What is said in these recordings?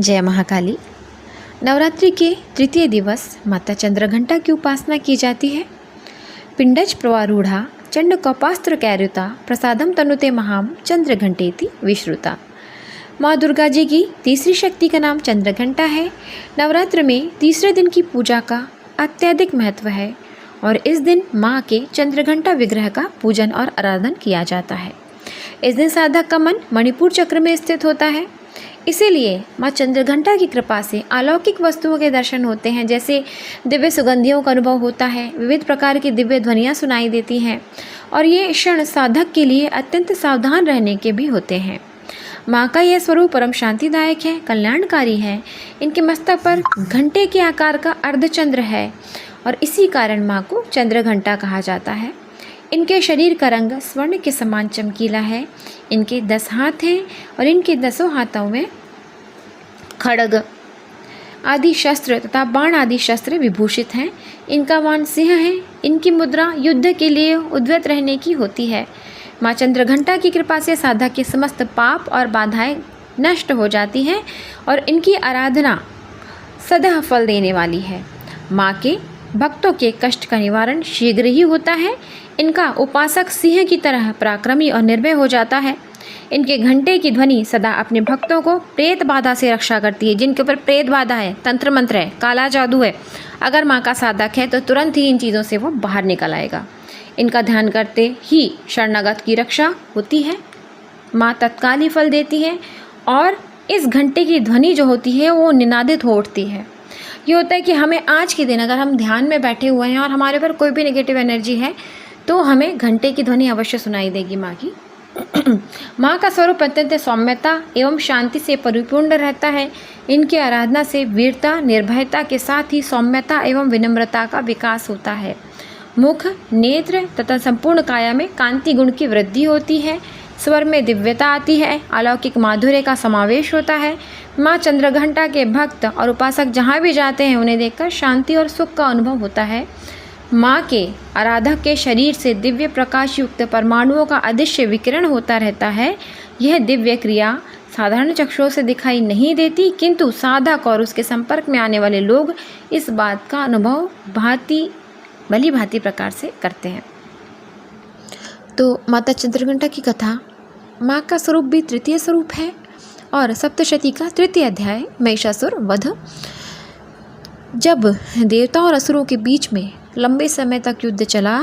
जय महाकाली। नवरात्रि के तृतीय दिवस माता चंद्रघंटा की उपासना की जाती है। पिंडज प्रवारूढ़ा चंड कौपास्त्र कैरुता प्रसादम तनुते महाम चंद्रघंटेति विश्रुता। माँ दुर्गा जी की तीसरी शक्ति का नाम चंद्रघंटा है। नवरात्र में तीसरे दिन की पूजा का अत्यधिक महत्व है और इस दिन माँ के चंद्रघंटा विग्रह का पूजन और आराधन किया जाता है। इस दिन साधक का मन मणिपुर चक्र में स्थित होता है। इसीलिए माँ चंद्रघंटा की कृपा से अलौकिक वस्तुओं के दर्शन होते हैं, जैसे दिव्य सुगंधियों का अनुभव होता है, विविध प्रकार की दिव्य ध्वनियाँ सुनाई देती हैं और ये क्षण साधक के लिए अत्यंत सावधान रहने के भी होते हैं। माँ का यह स्वरूप परम शांतिदायक है, कल्याणकारी है। इनके मस्तक पर घंटे के आकार का अर्धचंद्र है और इसी कारण माँ को चंद्रघंटा कहा जाता है। इनके शरीर का रंग स्वर्ण के समान चमकीला है। इनके 10 हाथ हैं और इनके 10 हाथों में खड्ग आदि शस्त्र तथा बाण आदि शस्त्र विभूषित हैं। इनका वाहन सिंह है। इनकी मुद्रा युद्ध के लिए उद्यत रहने की होती है। माँ चंद्रघंटा की कृपा से साधक के समस्त पाप और बाधाएं नष्ट हो जाती हैं और इनकी आराधना सदा फल देने वाली है। माँ के भक्तों के कष्ट का निवारण शीघ्र ही होता है। इनका उपासक सिंह की तरह पराक्रमी और निर्भय हो जाता है। इनके घंटे की ध्वनि सदा अपने भक्तों को प्रेत बाधा से रक्षा करती है। जिनके ऊपर प्रेत बाधा है, तंत्र मंत्र है, काला जादू है, अगर माँ का साधक है तो तुरंत ही इन चीज़ों से वो बाहर निकल आएगा। इनका ध्यान करते ही शरणागत की रक्षा होती है। माँ तत्काल ही फल देती है और इस घंटे की ध्वनि जो होती है वो निनादित हो उठती है। ये होता है कि हमें आज के दिन अगर हम ध्यान में बैठे हुए हैं और हमारे पर कोई भी नेगेटिव एनर्जी है तो हमें घंटे की ध्वनि अवश्य सुनाई देगी माँ की। माँ का स्वरूप अत्यंत सौम्यता एवं शांति से परिपूर्ण रहता है। इनकी आराधना से वीरता, निर्भयता के साथ ही सौम्यता एवं विनम्रता का विकास होता है। मुख, नेत्र तथा संपूर्ण काया में कांति गुण की वृद्धि होती है। स्वर में दिव्यता आती है। अलौकिक माधुर्य का समावेश होता है। माँ चंद्रघंटा के भक्त और उपासक जहाँ भी जाते हैं उन्हें देखकर शांति और सुख का अनुभव होता है। माँ के आराधक के शरीर से दिव्य प्रकाश युक्त परमाणुओं का अदृश्य विकिरण होता रहता है। यह दिव्य क्रिया साधारण चक्षुओं से दिखाई नहीं देती, किंतु साधक और उसके संपर्क में आने वाले लोग इस बात का अनुभव भली भांति प्रकार से करते हैं। तो माता चंद्रघंटा की कथा, माँ का स्वरूप भी तृतीय स्वरूप है और सप्तशती का तृतीय अध्याय महिषासुर वध। जब देवताओं और असुरों के बीच में लंबे समय तक युद्ध चला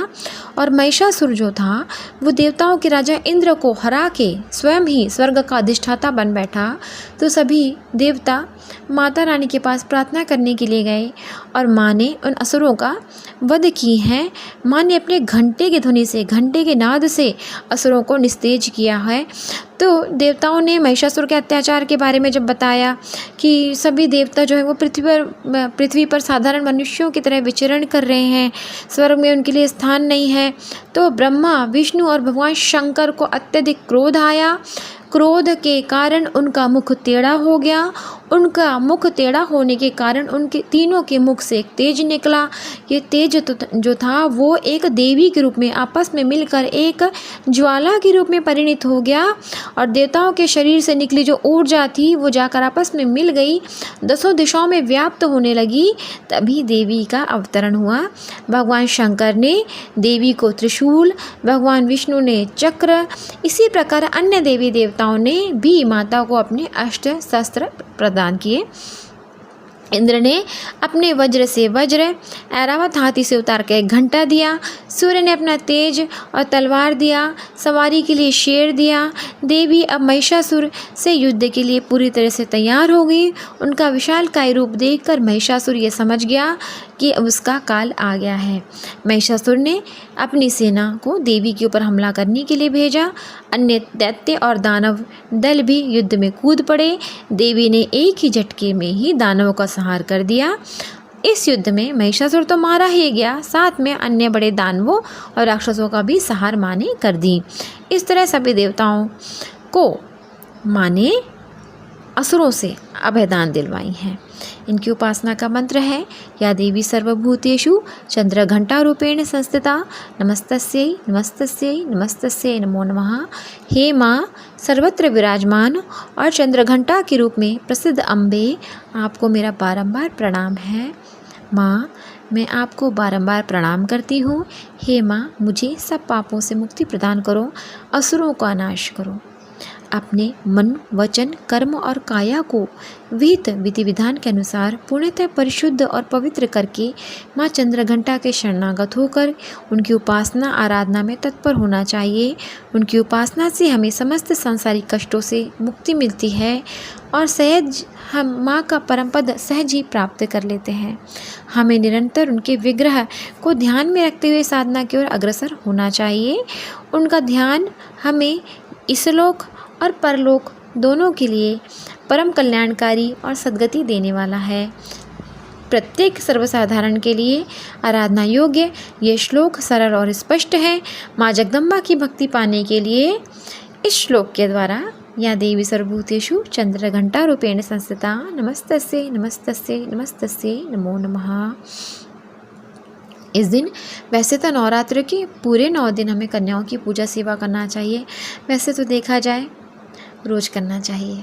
और महिषासुर जो था वो देवताओं के राजा इंद्र को हरा के स्वयं ही स्वर्ग का अधिष्ठाता बन बैठा, तो सभी देवता माता रानी के पास प्रार्थना करने के लिए गए और माँ ने उन असुरों का वध की है। माँ ने अपने घंटे की ध्वनि से, घंटे के नाद से असुरों को निस्तेज किया है। तो देवताओं ने महिषासुर के अत्याचार के बारे में जब बताया कि सभी देवता जो है वो पृथ्वी पर साधारण मनुष्यों की तरह विचरण कर रहे हैं, स्वर्ग में उनके लिए स्थान नहीं है, तो ब्रह्मा, विष्णु और भगवान शंकर को अत्यधिक क्रोध आया। क्रोध के कारण उनका मुख टेढ़ा हो गया। उनका मुख टेढ़ा होने के कारण उनके तीनों के मुख से एक तेज निकला। ये तेज जो था वो एक देवी के रूप में आपस में मिलकर एक ज्वाला के रूप में परिणित हो गया और देवताओं के शरीर से निकली जो ऊर्जा थी वो जाकर आपस में मिल गई, 10 दिशाओं में व्याप्त होने लगी। तभी देवी का अवतरण हुआ। भगवान शंकर ने देवी को त्रिशूल, भगवान विष्णु ने चक्र, इसी प्रकार अन्य देवी देवताओं ने भी माता को अपने अस्त्र शस्त्र प्रदान किए। इंद्र ने अपने वज्र से वज्र, ऐरावत हाथी से उतार कर एक घंटा दिया। सूर्य ने अपना तेज और तलवार दिया। सवारी के लिए शेर दिया। देवी अब महिषासुर से युद्ध के लिए पूरी तरह से तैयार हो गई। उनका विशालकाय रूप देखकर महिषासुर ये समझ गया कि अब उसका काल आ गया है। महिषासुर ने अपनी सेना को देवी के ऊपर हमला करने के लिए भेजा। अन्य दैत्य और दानव दल भी युद्ध में कूद पड़े। देवी ने एक ही झटके में ही दानवों का संहार कर दिया। इस युद्ध में महिषासुर तो मारा ही गया, साथ में अन्य बड़े दानवों और राक्षसों का भी संहार माँ ने कर दी। इस तरह सभी देवताओं को माँ ने असुरों से अभयदान दिलवाई हैं। इनकी उपासना का मंत्र है, या देवी सर्वभूतेषु चंद्रघंटा रूपेण संस्थिता नमस्तस्यै नमस्तस्यै नमस्तस्यै नमो नमः। हे माँ सर्वत्र विराजमान और चंद्रघंटा के रूप में प्रसिद्ध अम्बे, आपको मेरा बारंबार प्रणाम है। माँ मैं आपको बारंबार प्रणाम करती हूँ। हे माँ मुझे सब पापों से मुक्ति प्रदान करो, असुरों का नाश करो। अपने मन वचन कर्म और काया को विहित विधि विधान के अनुसार पूर्णतः परिशुद्ध और पवित्र करके माँ चंद्रघंटा के शरणागत होकर उनकी उपासना आराधना में तत्पर होना चाहिए। उनकी उपासना से हमें समस्त सांसारिक कष्टों से मुक्ति मिलती है और सहज हम माँ का परम पद सहज ही प्राप्त कर लेते हैं। हमें निरंतर उनके विग्रह को ध्यान में रखते हुए साधना की ओर अग्रसर होना चाहिए। उनका ध्यान हमें इसलोक और परलोक दोनों के लिए परम कल्याणकारी और सद्गति देने वाला है। प्रत्येक सर्वसाधारण के लिए आराधना योग्य ये श्लोक सरल और स्पष्ट है। माँ जगदम्बा की भक्ति पाने के लिए इस श्लोक के द्वारा, या देवी सर्वभूतेषु चंद्रघंटा रूपेण संस्थिता नमस्तस्यै नमस्तस्यै नमस्तस्यै नमो नमः। इस दिन वैसे तो नवरात्र के पूरे 9 दिन हमें कन्याओं की पूजा सेवा करना चाहिए। वैसे तो देखा जाए रोज़ करना चाहिए।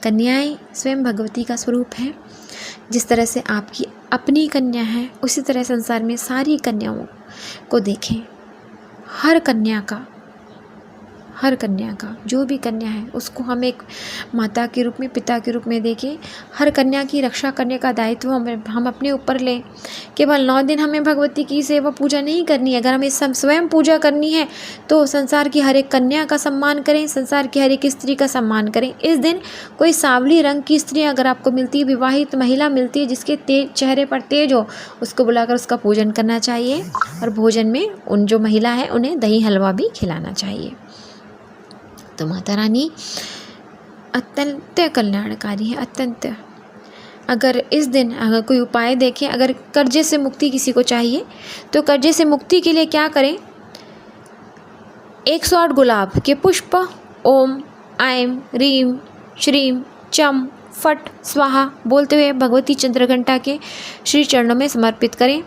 कन्याएं स्वयं भगवती का स्वरूप है। जिस तरह से आपकी अपनी कन्या है, उसी तरह संसार में सारी कन्याओं को देखें। हर कन्या का जो भी कन्या है उसको हम एक माता के रूप में, पिता के रूप में देखें। हर कन्या की रक्षा करने का दायित्व हम अपने ऊपर लें। केवल 9 दिन हमें भगवती की सेवा पूजा नहीं करनी है। अगर हमें स्वयं पूजा करनी है तो संसार की हर एक कन्या का सम्मान करें, संसार की हर एक स्त्री का सम्मान करें। इस दिन कोई सांवली रंग की स्त्री अगर आपको मिलती है, विवाहित महिला मिलती है जिसके चेहरे पर तेज हो, उसको बुलाकर उसका पूजन करना चाहिए। और भोजन में उन जो महिला है उन्हें दही हलवा भी खिलाना चाहिए। तो माता रानी अत्यंत कल्याणकारी है, अत्यंत। अगर इस दिन अगर कोई उपाय देखें, अगर कर्जे से मुक्ति किसी को चाहिए तो कर्जे से मुक्ति के लिए क्या करें? 108 गुलाब के पुष्प ओम ऐं ह्रीं श्रीं चम फट स्वाहा बोलते हुए भगवती चंद्रघंटा के श्री चरणों में समर्पित करें।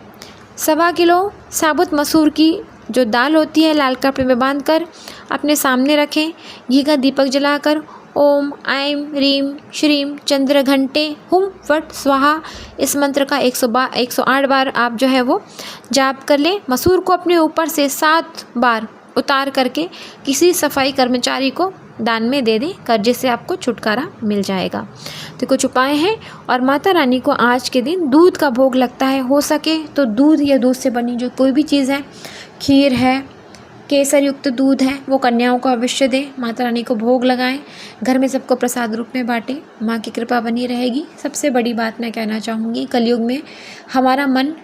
1.25 किलो साबुत मसूर की जो दाल होती है लाल कपड़े में बांधकर अपने सामने रखें। घी का दीपक जलाकर ओम ऐं ह्रीं श्रीं चंद्रघंटे हुम फट स्वाहा इस मंत्र का 108 बार आप जो है वो जाप कर लें। मसूर को अपने ऊपर से 7 बार उतार करके किसी सफाई कर्मचारी को दान में दे दें। कर्जे से आपको छुटकारा मिल जाएगा। तो कुछ उपाय हैं। और माता रानी को आज के दिन दूध का भोग लगता है। हो सके तो दूध या दूध से बनी जो कोई भी चीज़ है, खीर है, केसर युक्त दूध है, वो कन्याओं को अवश्य दें। माता रानी को भोग लगाएं, घर में सबको प्रसाद रूप में बांटें। माँ की कृपा बनी रहेगी। सबसे बड़ी बात मैं कहना चाहूँगी, कलयुग में हमारा मन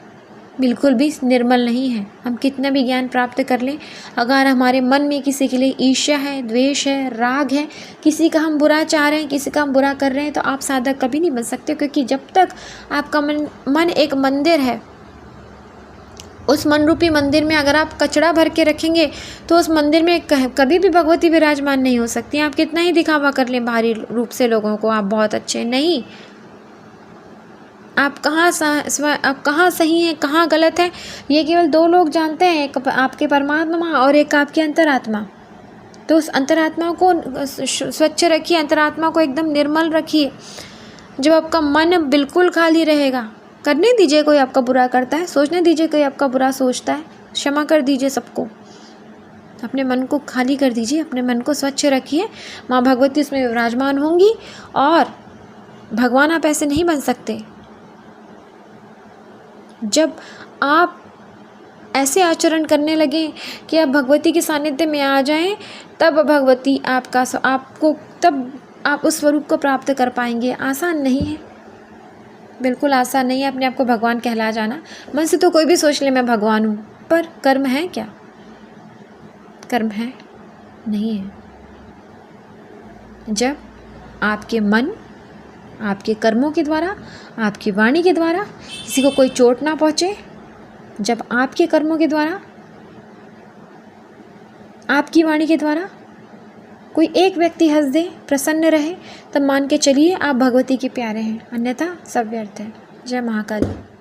बिल्कुल भी निर्मल नहीं है। हम कितना भी ज्ञान प्राप्त कर लें, अगर हमारे मन में किसी के लिए ईर्ष्या है, द्वेष है, राग है, किसी का हम बुरा चाह रहे हैं, किसी का हम बुरा कर रहे हैं, तो आप साधक कभी नहीं बन सकते। क्योंकि जब तक आपका मन एक मंदिर है, उस मन रूपी मंदिर में अगर आप कचरा भर के रखेंगे तो उस मंदिर में कभी भी भगवती विराजमान नहीं हो सकती। आप कितना ही दिखावा कर लें बाहरी रूप से लोगों को, आप बहुत अच्छे नहीं। आप कहाँ सही हैं, कहाँ गलत है, ये केवल 2 लोग जानते हैं, एक आपके परमात्मा और एक आपकी अंतरात्मा। तो उस अंतरात्मा को स्वच्छ रखिए, अंतरात्मा को एकदम निर्मल रखिए। जब आपका मन बिल्कुल खाली रहेगा, करने दीजिए कोई आपका बुरा करता है, सोचने दीजिए कोई आपका बुरा सोचता है, क्षमा कर दीजिए सबको। अपने मन को खाली कर दीजिए, अपने मन को स्वच्छ रखिए। माँ भगवती उसमें विराजमान होंगी। और भगवान आप ऐसे नहीं बन सकते। जब आप ऐसे आचरण करने लगे कि आप भगवती के सानिध्य में आ जाएं, तब भगवती आपको तब आप उस स्वरूप को प्राप्त कर पाएंगे। आसान नहीं है, बिल्कुल आसान नहीं है अपने आप को भगवान कहला जाना। मन से तो कोई भी सोच ले मैं भगवान हूँ, पर कर्म है क्या? कर्म है? नहीं है। जब आपके मन आपके कर्मों के द्वारा, आपकी वाणी के द्वारा किसी को कोई चोट ना पहुँचे, जब आपके कर्मों के द्वारा, आपकी वाणी के द्वारा कोई एक व्यक्ति हंस दे, प्रसन्न रहे, तब मान के चलिए आप भगवती के प्यारे हैं, अन्यथा सब व्यर्थ है। जय महाकाल।